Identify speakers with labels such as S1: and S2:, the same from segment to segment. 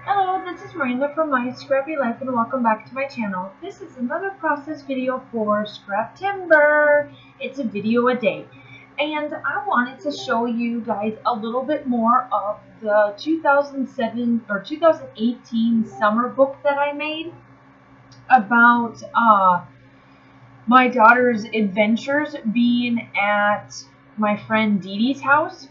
S1: Hello, this is Miranda from My Scrappy Life and welcome back to my channel. This is another process video for Scraptember. It's a video a day. And I wanted to show you guys a little bit more of the 2007 or 2018 summer book that I made about my daughter's adventures being at my friend Dee Dee's house.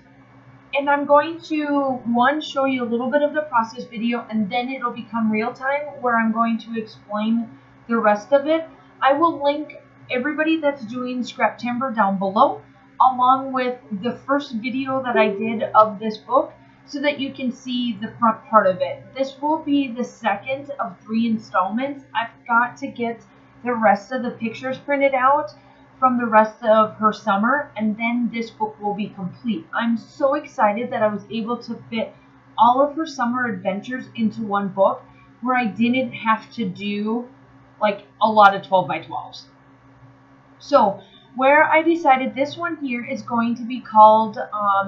S1: And I'm going to, show you a little bit of the process video, and then it'll become real time where I'm going to explain the rest of it. I will link everybody that's doing Scraptember down below, along with the first video that I did of this book, so that you can see the front part of it. This will be the second of 3 installments. I've got to get the rest of the pictures printed out from the rest of her summer, and then this book will be complete. I'm so excited that I was able to fit all of her summer adventures into one book where I didn't have to do like a lot of 12 by 12s. So where I decided this one here is going to be called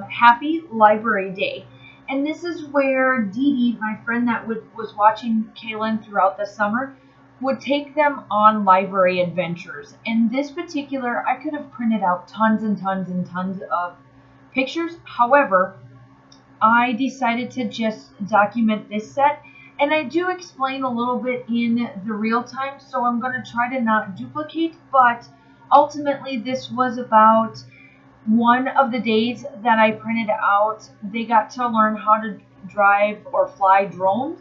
S1: Happy Library Day. And this is where Dee Dee, my friend that was watching Kaylin throughout the summer, would take them on library adventures. And this particular, I could have printed out tons and tons and tons of pictures. However, I decided to just document this set. And I do explain a little bit in the real time, so I'm going to try to not duplicate. But ultimately, this was about one of the days that I printed out. They got to learn how to drive or fly drones.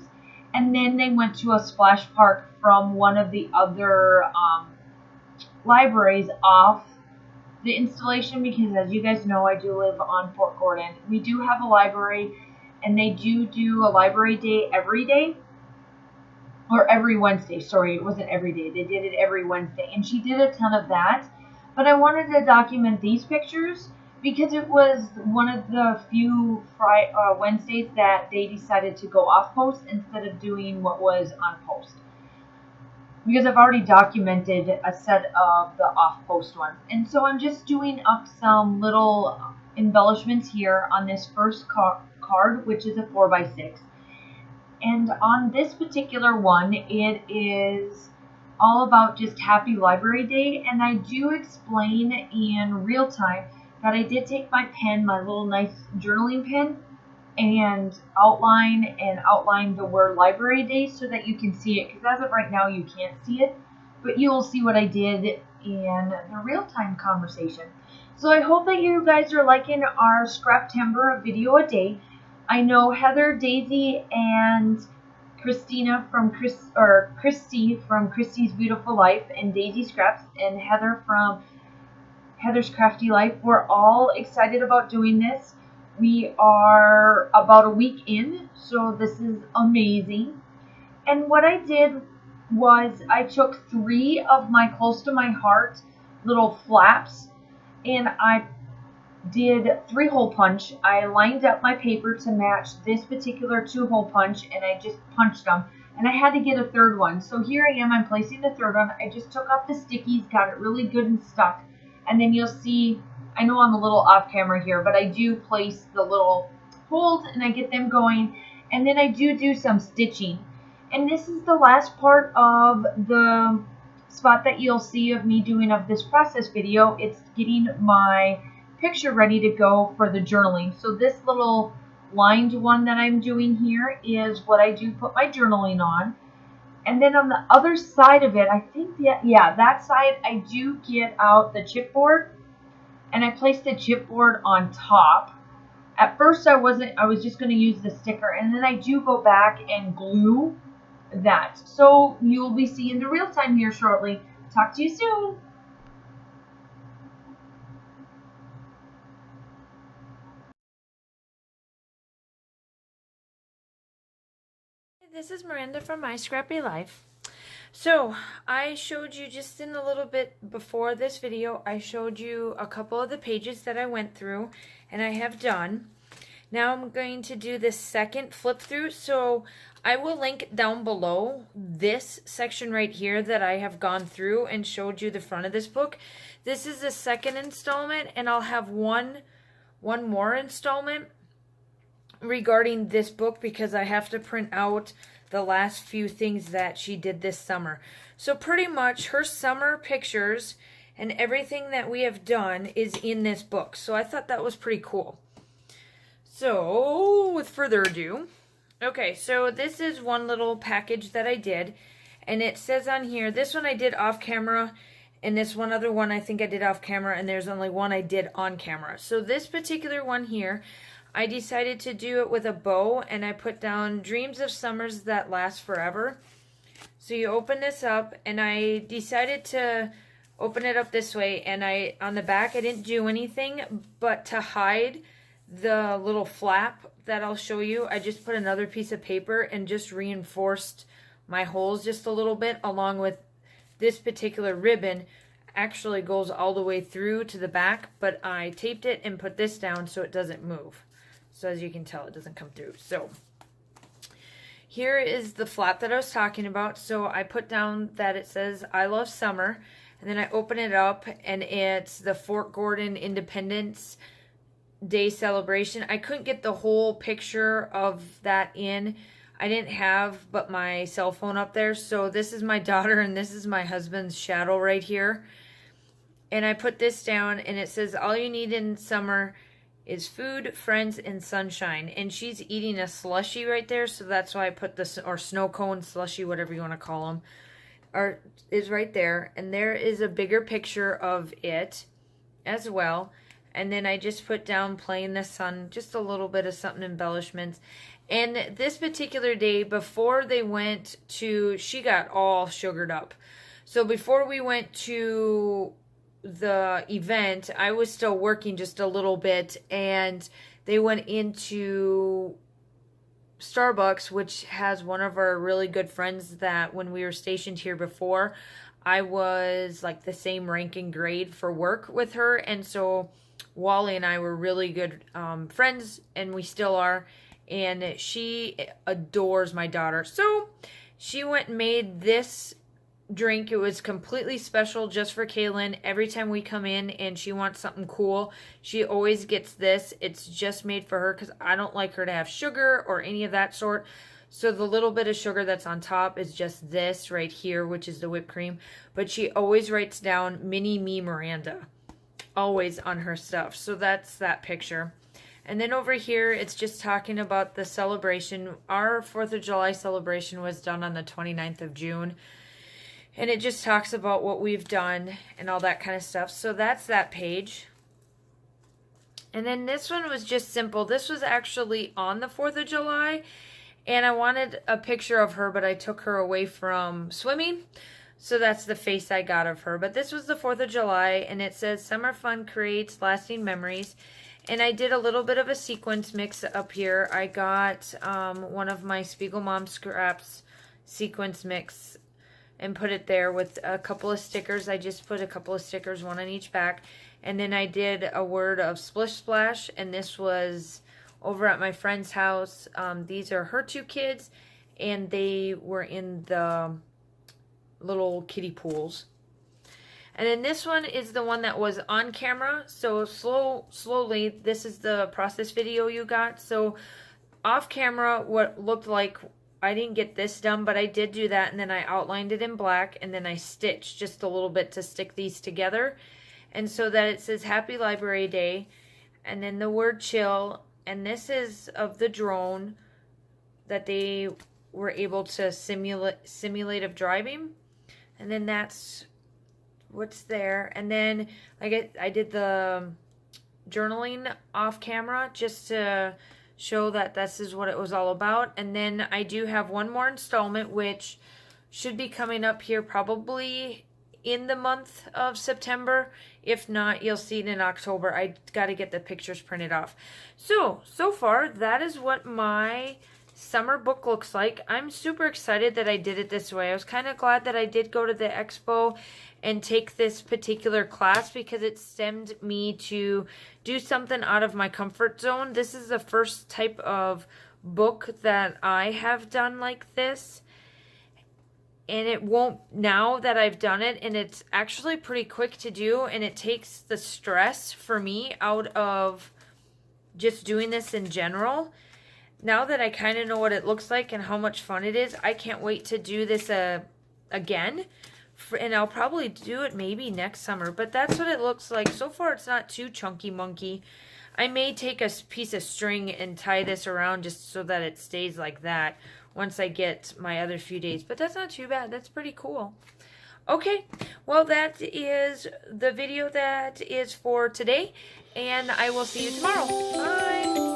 S1: And then they went to a splash park from one of the other libraries off the installation, because as you guys know, I do live on Fort Gordon. We do have a library, and they do a library day every day, or every Wednesday. Sorry, it wasn't every day. They did it every Wednesday, and she did a ton of that. But I wanted to document these pictures because it was one of the few Wednesdays that they decided to go off post instead of doing what was on post. Because I've already documented a set of the off post ones. And so I'm just doing up some little embellishments here on this first card, which is a 4x6. And on this particular one, it is all about just Happy Library Day. And I do explain in real time that I did take my pen, my little nice journaling pen, and outline the word Library Day so that you can see it. Because as of right now, you can't see it, but you will see what I did in the real-time conversation. So I hope that you guys are liking our Scraptember video a day. I know Heather, Daisy, and Christina from Christy from Christy's Beautiful Life and Daisy Scraps, and Heather from Heather's Crafty Life, we're all excited about doing this. We are about a week in, so this is amazing. And what I did was I took 3 of my close to my heart little flaps, and I did 3-hole punch. I lined up my paper to match this particular 2-hole punch, and I just punched them. And I had to get a 3rd one. So here I am, I'm placing the 3rd one. I just took off the stickies, got it really good and stuck. And then you'll see, I know I'm a little off camera here, but I do place the little holes and I get them going. And then I do some stitching. And this is the last part of the spot that you'll see of me doing of this process video. It's getting my picture ready to go for the journaling. So this little lined one that I'm doing here is what I do put my journaling on. And then on the other side of it, I think that side, I do get out the chipboard, and I place the chipboard on top. At first I was just going to use the sticker, and then I do go back and glue that. So you'll be seeing the real time here shortly. Talk to you soon. This is Miranda from My Scrappy Life. So I showed you just in a little bit before this video, I showed you a couple of the pages that I went through and I have done. Now I'm going to do this second flip through. So I will link down below this section right here that I have gone through and showed you the front of this book. This is the second installment, and I'll have one more installment
S2: regarding this book because I have to print out the last few things that she did this summer. So pretty much her summer pictures and everything that we have done is in this book. So I thought that was pretty cool. So, with further ado, okay, so this is one little package that I did, and it says on here, this one I did off camera, and this one other one I think I did off camera, and there's only one I did on camera. So this particular one here, I decided to do it with a bow, and I put down dreams of summers that last forever. So you open this up, and I decided to open it up this way, and on the back I didn't do anything, but to hide the little flap that I'll show you, I just put another piece of paper and just reinforced my holes just a little bit, along with this particular ribbon actually goes all the way through to the back, but I taped it and put this down so it doesn't move. So as you can tell, it doesn't come through. So here is the flap that I was talking about. So I put down that it says I love summer, and then I open it up and it's the Fort Gordon Independence Day celebration. I couldn't get the whole picture of that in. I didn't have but my cell phone up there. So this is my daughter and this is my husband's shadow right here. And I put this down and it says all you need in summer is food, friends, and sunshine. And she's eating a slushie right there. So that's why I put this, or snow cone, slushie, whatever you want to call them, is right there. And there is a bigger picture of it as well. And then I just put down play in the sun, just a little bit of something embellishments. And this particular day, before they went to, she got all sugared up. So before we went to the event, I was still working just a little bit. And they went into Starbucks, which has one of our really good friends that when we were stationed here before, I was like the same rank and grade for work with her. And so Wally and I were really good friends, and we still are, and she adores my daughter. So she went and made this drink. It was completely special just for Kaylin. Every time we come in and she wants something cool, she always gets this. It's just made for her because I don't like her to have sugar or any of that sort. So the little bit of sugar that's on top is just this right here, which is the whipped cream. But she always writes down Mini Me Miranda, always on her stuff. So that's that picture. And then over here, it's just talking about the celebration. Our 4th of July celebration was done on the 29th of June. And it just talks about what we've done and all that kind of stuff. So that's that page. And then this one was just simple. This was actually on the 4th of July. And I wanted a picture of her, but I took her away from swimming. So that's the face I got of her. But this was the 4th of July, and it says, Summer fun creates lasting memories. And I did a little bit of a sequence mix up here. I got one of my Spiegel Mom Scraps sequence mix and put it there with a couple of stickers. I just put a couple of stickers, one on each back. And then I did a word of Splish Splash, and this was over at my friend's house. These are her 2 kids, and they were in the little kiddie pools. And then this one is the one that was on camera. So slowly, this is the process video you got. So off camera, what looked like, I didn't get this done, but I did do that. And then I outlined it in black, and then I stitched just a little bit to stick these together. And so that it says Happy Library Day, and then the word chill. And this is of the drone that they were able to simulate of driving. And then that's what's there. And then I did the journaling off camera just to show that this is what it was all about. And then I do have one more installment, which should be coming up here probably in the month of September. If not, you'll see it in October. I got to get the pictures printed off. So far, that is what my summer book looks like. I'm super excited that I did it this way. I was kind of glad that I did go to the expo and take this particular class because it stemmed me to do something out of my comfort zone. This is the first type of book that I have done like this. And it won't, now that I've done it, and it's actually pretty quick to do, and it takes the stress for me out of just doing this in general. now that I kind of know what it looks like and how much fun it is, I can't wait to do this again. And I'll probably do it maybe next summer. But that's what it looks like. So far, it's not too chunky monkey. I may take a piece of string and tie this around just so that it stays like that once I get my other few days. But that's not too bad. That's pretty cool. Okay, well, that is the video that is for today. And I will see you tomorrow. Bye.